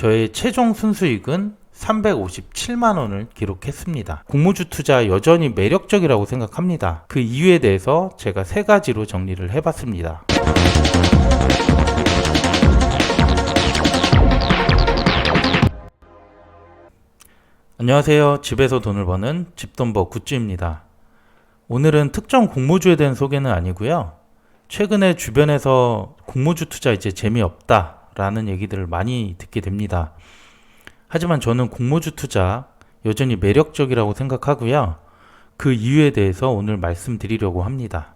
저의 최종 순수익은 357만원을 기록했습니다. 공모주 투자 여전히 매력적이라고 생각합니다. 그 이유에 대해서 제가 세 가지로 정리를 해봤습니다. 안녕하세요. 집에서 돈을 버는 집돈버 굿즈입니다. 오늘은 특정 공모주에 대한 소개는 아니고요. 최근에 주변에서 공모주 투자 이제 재미없다 라는 얘기들을 많이 듣게 됩니다. 하지만 저는 공모주 투자 여전히 매력적이라고 생각하고요. 그 이유에 대해서 오늘 말씀드리려고 합니다.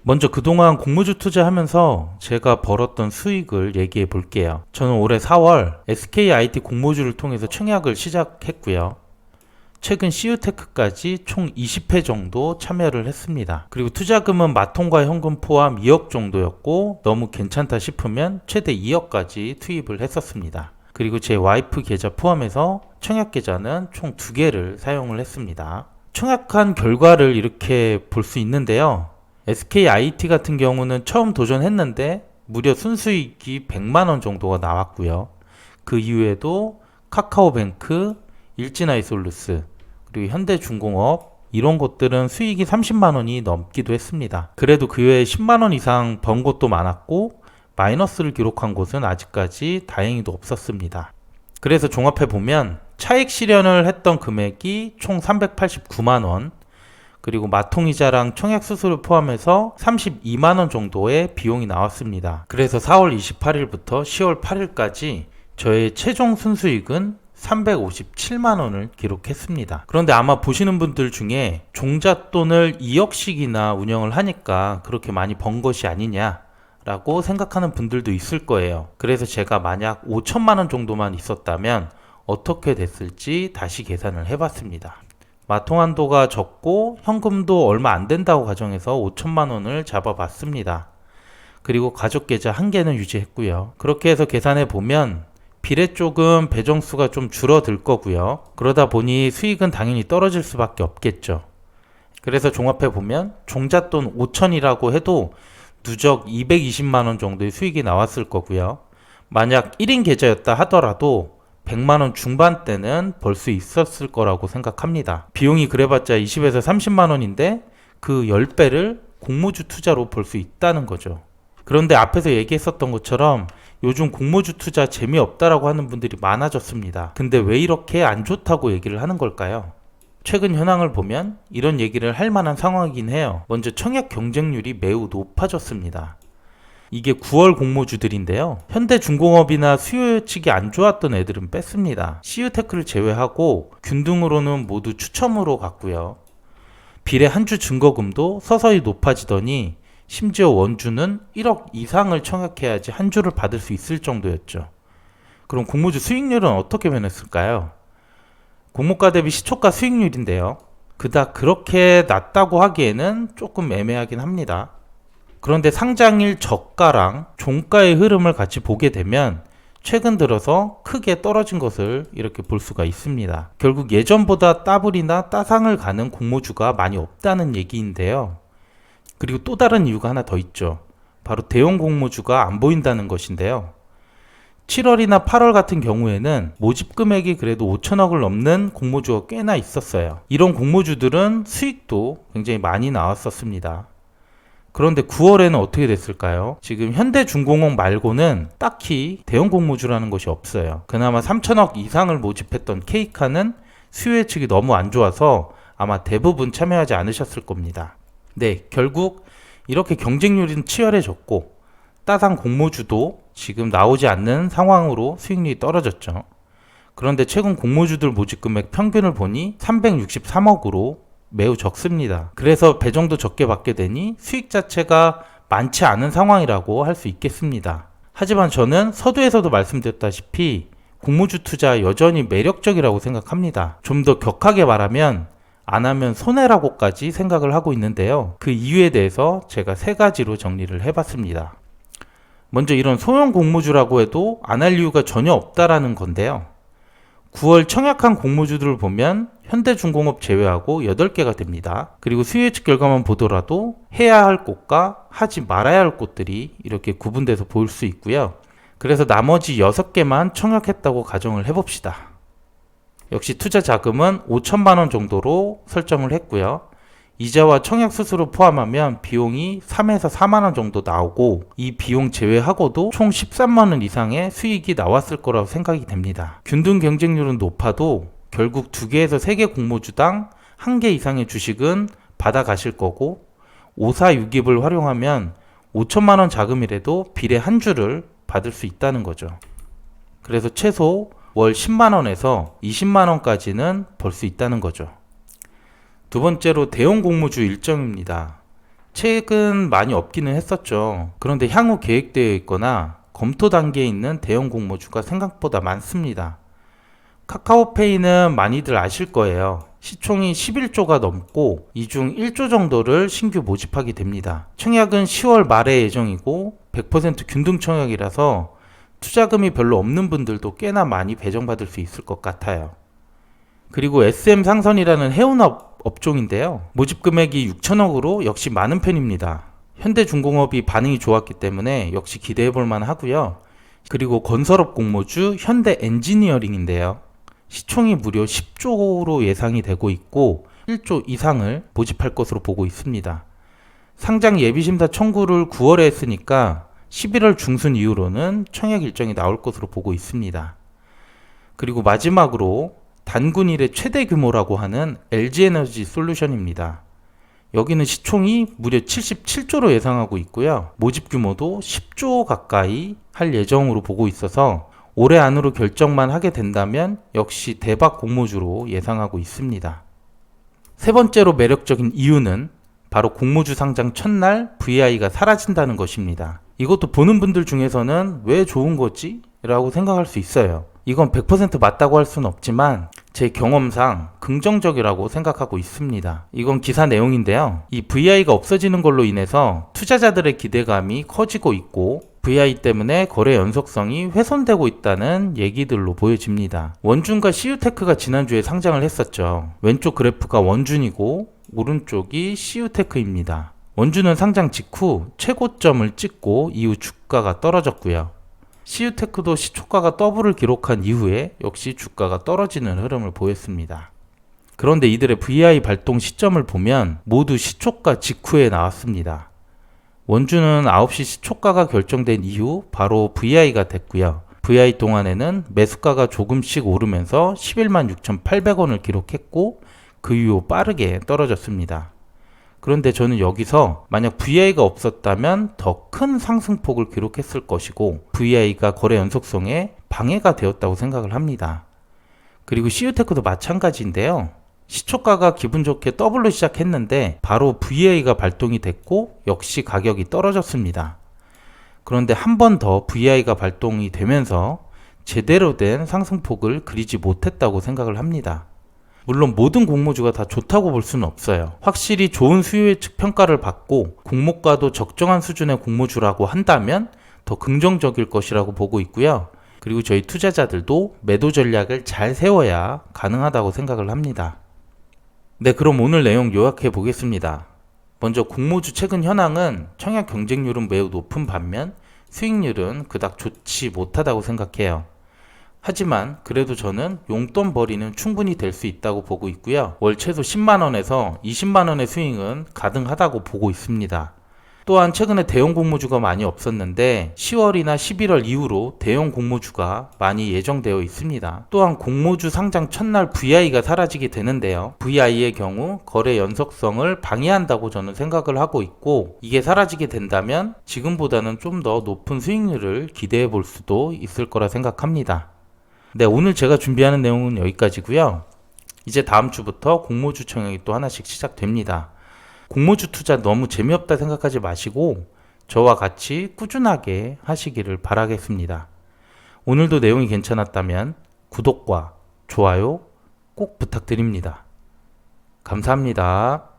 먼저 그동안 공모주 투자하면서 제가 벌었던 수익을 얘기해 볼게요. 저는 올해 4월 SKIT 공모주를 통해서 청약을 시작했고요. 최근 CU테크까지 총 20회 정도 참여를 했습니다. 그리고 투자금은 마통과 현금 포함 2억 정도였고 너무 괜찮다 싶으면 최대 2억까지 투입을 했었습니다. 그리고 제 와이프 계좌 포함해서 청약 계좌는 총 2개를 사용을 했습니다. 청약한 결과를 이렇게 볼 수 있는데요. SKIT 같은 경우는 처음 도전했는데 무려 순수익이 100만원 정도가 나왔고요. 그 이후에도 카카오뱅크, 일진아이솔루스, 그리고 현대중공업 이런 것들은 수익이 30만원이 넘기도 했습니다. 그래도 그 외에 10만원 이상 번 것도 많았고 마이너스를 기록한 곳은 아직까지 다행히도 없었습니다. 그래서 종합해보면 차익 실현을 했던 금액이 총 389만원, 그리고 마통이자랑 청약 수수료 포함해서 32만원 정도의 비용이 나왔습니다. 그래서 4월 28일부터 10월 8일까지 저의 최종 순수익은 357만원을 기록했습니다. 그런데 아마 보시는 분들 중에 종잣돈을 2억씩이나 운영을 하니까 그렇게 많이 번 것이 아니냐 라고 생각하는 분들도 있을 거예요. 그래서 제가 만약 5천만원 정도만 있었다면 어떻게 됐을지 다시 계산을 해봤습니다. 마통 한도가 적고 현금도 얼마 안 된다고 가정해서 5천만원을 잡아봤습니다. 그리고 가족계좌 1개는 유지했고요. 그렇게 해서 계산해 보면 비례 쪽은 배정수가 좀 줄어들 거고요. 그러다 보니 수익은 당연히 떨어질 수밖에 없겠죠. 그래서 종합해 보면 종잣돈 5천이라고 해도 누적 220만원 정도의 수익이 나왔을 거고요. 만약 1인 계좌였다 하더라도 100만원 중반대는 벌 수 있었을 거라고 생각합니다. 비용이 그래봤자 20에서 30만원인데 그 10배를 공모주 투자로 벌 수 있다는 거죠. 그런데 앞에서 얘기했었던 것처럼 요즘 공모주 투자 재미없다라고 하는 분들이 많아졌습니다. 근데 왜 이렇게 안 좋다고 얘기를 하는 걸까요? 최근 현황을 보면 이런 얘기를 할 만한 상황이긴 해요. 먼저 청약 경쟁률이 매우 높아졌습니다. 이게 9월 공모주들인데요. 현대중공업이나 수요 예측이 안 좋았던 애들은 뺐습니다. CU테크를 제외하고 균등으로는 모두 추첨으로 갔고요. 비례 한 주 증거금도 서서히 높아지더니 심지어 원주는 1억 이상을 청약해야지 한 주를 받을 수 있을 정도였죠. 그럼 공모주 수익률은 어떻게 변했을까요? 공모가 대비 시초가 수익률인데요. 그닥 그렇게 낮다고 하기에는 조금 애매하긴 합니다. 그런데 상장일 저가랑 종가의 흐름을 같이 보게 되면 최근 들어서 크게 떨어진 것을 이렇게 볼 수가 있습니다. 결국 예전보다 따블이나 따상을 가는 공모주가 많이 없다는 얘기인데요. 그리고 또 다른 이유가 하나 더 있죠. 바로 대형 공모주가 안 보인다는 것인데요. 7월이나 8월 같은 경우에는 모집 금액이 그래도 5천억을 넘는 공모주가 꽤나 있었어요. 이런 공모주들은 수익도 굉장히 많이 나왔었습니다. 그런데 9월에는 어떻게 됐을까요? 지금 현대중공업 말고는 딱히 대형 공모주라는 것이 없어요. 그나마 3천억 이상을 모집했던 K카는 수요 예측이 너무 안 좋아서 아마 대부분 참여하지 않으셨을 겁니다. 네, 결국 이렇게 경쟁률은 치열해졌고 따상 공모주도 지금 나오지 않는 상황으로 수익률이 떨어졌죠. 그런데 최근 공모주들 모집 금액 평균을 보니 363억으로 매우 적습니다. 그래서 배정도 적게 받게 되니 수익 자체가 많지 않은 상황이라고 할 수 있겠습니다. 하지만 저는 서두에서도 말씀드렸다시피 공모주 투자 여전히 매력적이라고 생각합니다. 좀 더 격하게 말하면 안 하면 손해라고까지 생각을 하고 있는데요. 그 이유에 대해서 제가 세 가지로 정리를 해봤습니다. 먼저 이런 소형 공모주라고 해도 안 할 이유가 전혀 없다라는 건데요. 9월 청약한 공모주들을 보면 현대중공업 제외하고 8개가 됩니다. 그리고 수요 예측 결과만 보더라도 해야 할 곳과 하지 말아야 할 곳들이 이렇게 구분돼서 보일 수 있고요. 그래서 나머지 6개만 청약했다고 가정을 해봅시다. 역시 투자 자금은 5천만 원 정도로 설정을 했고요. 이자와 청약 수수료 포함하면 비용이 3에서 4만 원 정도 나오고, 이 비용 제외하고도 총 13만 원 이상의 수익이 나왔을 거라고 생각이 됩니다. 균등 경쟁률은 높아도 결국 2개에서 3개 공모주당 1개 이상의 주식은 받아가실 거고, 546입을 활용하면 5천만 원 자금이라도 비례 한 주를 받을 수 있다는 거죠. 그래서 최소 월 10만 원에서 20만 원까지는 벌 수 있다는 거죠. 두 번째로 대형 공모주 일정입니다. 최근 많이 없기는 했었죠. 그런데 향후 계획되어 있거나 검토 단계에 있는 대형 공모주가 생각보다 많습니다. 카카오페이는 많이들 아실 거예요. 시총이 11조가 넘고 이 중 1조 정도를 신규 모집하게 됩니다. 청약은 10월 말에 예정이고 100% 균등 청약이라서 투자금이 별로 없는 분들도 꽤나 많이 배정받을 수 있을 것 같아요. 그리고 SM상선이라는 해운업 업종인데요. 모집 금액이 6천억으로 역시 많은 편입니다. 현대중공업이 반응이 좋았기 때문에 역시 기대해 볼 만하고요. 그리고 건설업 공모주 현대엔지니어링인데요. 시총이 무려 10조로 예상이 되고 있고 1조 이상을 모집할 것으로 보고 있습니다. 상장 예비심사 청구를 9월에 했으니까 11월 중순 이후로는 청약 일정이 나올 것으로 보고 있습니다. 그리고 마지막으로 단군 이래 최대 규모라고 하는 LG에너지 솔루션입니다. 여기는 시총이 무려 77조로 예상하고 있고요. 모집 규모도 10조 가까이 할 예정으로 보고 있어서 올해 안으로 결정만 하게 된다면 역시 대박 공모주로 예상하고 있습니다. 세 번째로 매력적인 이유는 바로 공모주 상장 첫날 VI가 사라진다는 것입니다. 이것도 보는 분들 중에서는 왜 좋은 거지? 라고 생각할 수 있어요. 이건 100% 맞다고 할 수는 없지만 제 경험상 긍정적이라고 생각하고 있습니다. 이건 기사 내용인데요. 이 VI가 없어지는 걸로 인해서 투자자들의 기대감이 커지고 있고 VI 때문에 거래 연속성이 훼손되고 있다는 얘기들로 보여집니다. 원준과 CU테크가 지난주에 상장을 했었죠. 왼쪽 그래프가 원준이고 오른쪽이 CU테크입니다. 원준은 상장 직후 최고점을 찍고 이후 주가가 떨어졌고요. CU테크도 시초가가 더블을 기록한 이후에 역시 주가가 떨어지는 흐름을 보였습니다. 그런데 이들의 VI 발동 시점을 보면 모두 시초가 직후에 나왔습니다. 원주는 9시 시초가가 결정된 이후 바로 VI가 됐고요. VI 동안에는 매수가가 조금씩 오르면서 11만 6,800원을 기록했고 그 이후 빠르게 떨어졌습니다. 그런데 저는 여기서 만약 VI가 없었다면 더 큰 상승폭을 기록했을 것이고 VI가 거래 연속성에 방해가 되었다고 생각을 합니다. 그리고 CU테크도 마찬가지인데요. 시초가가 기분 좋게 더블로 시작했는데 바로 VI가 발동이 됐고 역시 가격이 떨어졌습니다. 그런데 한 번 더 VI가 발동이 되면서 제대로 된 상승폭을 그리지 못했다고 생각을 합니다. 물론 모든 공모주가 다 좋다고 볼 수는 없어요. 확실히 좋은 수요 예측 평가를 받고 공모가도 적정한 수준의 공모주라고 한다면 더 긍정적일 것이라고 보고 있고요. 그리고 저희 투자자들도 매도 전략을 잘 세워야 가능하다고 생각을 합니다. 네, 그럼 오늘 내용 요약해 보겠습니다. 먼저 공모주 최근 현황은 청약 경쟁률은 매우 높은 반면 수익률은 그닥 좋지 못하다고 생각해요. 하지만 그래도 저는 용돈벌이는 충분히 될 수 있다고 보고 있고요. 월 최소 10만원에서 20만원의 수익은 가능하다고 보고 있습니다. 또한 최근에 대형 공모주가 많이 없었는데 10월이나 11월 이후로 대형 공모주가 많이 예정되어 있습니다. 또한 공모주 상장 첫날 VI가 사라지게 되는데요. VI의 경우 거래 연속성을 방해한다고 저는 생각을 하고 있고 이게 사라지게 된다면 지금보다는 좀 더 높은 수익률을 기대해 볼 수도 있을 거라 생각합니다. 네, 오늘 제가 준비하는 내용은 여기까지고요. 이제 다음 주부터 공모주 청약이 또 하나씩 시작됩니다. 공모주 투자 너무 재미없다 생각하지 마시고 저와 같이 꾸준하게 하시기를 바라겠습니다. 오늘도 내용이 괜찮았다면 구독과 좋아요 꼭 부탁드립니다. 감사합니다.